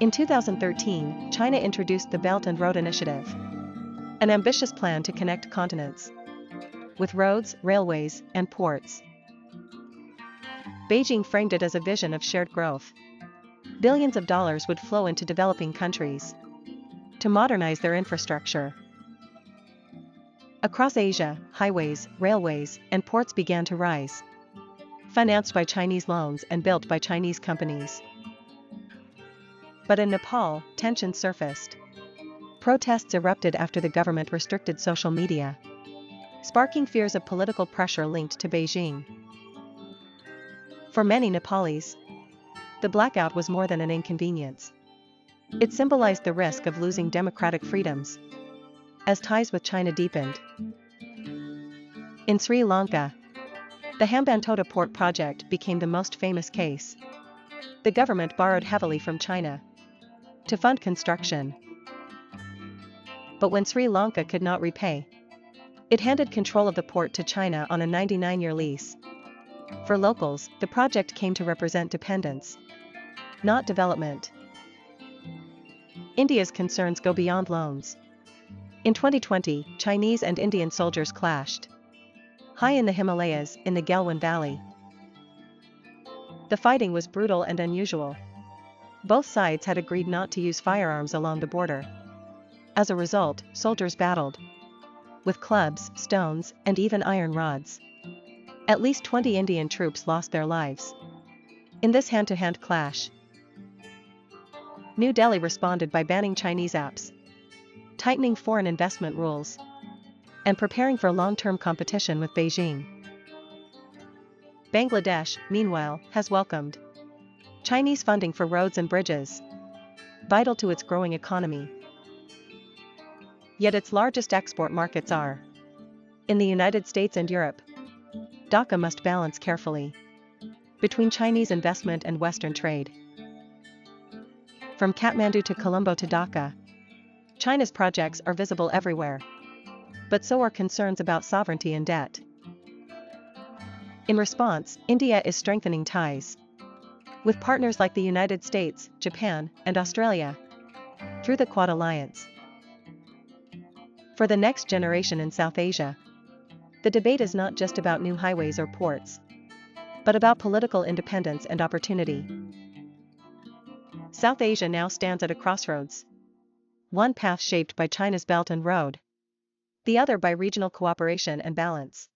In 2013, China introduced the Belt and Road Initiative, an ambitious plan to connect continents with roads, railways, and ports. Beijing framed it as a vision of shared growth. Billions of dollars would flow into developing countries to modernize their infrastructure. Across Asia, highways, railways, and ports began to rise, financed by Chinese loans and built by Chinese companies. But in Nepal, tensions surfaced. Protests erupted after the government restricted social media, sparking fears of political pressure linked to Beijing. For many Nepalis, the blackout was more than an inconvenience. It symbolized the risk of losing democratic freedoms as ties with China deepened. In Sri Lanka, the Hambantota Port project became the most famous case. The government borrowed heavily from China to fund construction. But when Sri Lanka could not repay, it handed control of the port to China on a 99-year lease. For locals, the project came to represent dependence, not development. India's concerns go beyond loans. In 2020, Chinese and Indian soldiers clashed high in the Himalayas, in the Galwan Valley. The fighting was brutal and unusual. Both sides had agreed not to use firearms along the border. As a result, soldiers battled with clubs, stones, and even iron rods. At least 20 Indian troops lost their lives in this hand-to-hand clash. New Delhi responded by banning Chinese apps, tightening foreign investment rules, and preparing for long-term competition with Beijing. Bangladesh, meanwhile, has welcomed Chinese funding for roads and bridges, vital to its growing economy. Yet its largest export markets are in the United States and Europe. Dhaka must balance carefully between Chinese investment and Western trade. From Kathmandu to Colombo to Dhaka, China's projects are visible everywhere. But so are concerns about sovereignty and debt. In response, India is strengthening ties with partners like the United States, Japan, and Australia through the Quad Alliance. For the next generation in South Asia, the debate is not just about new highways or ports, but about political independence and opportunity. South Asia now stands at a crossroads. One path shaped by China's Belt and Road, the other by regional cooperation and balance.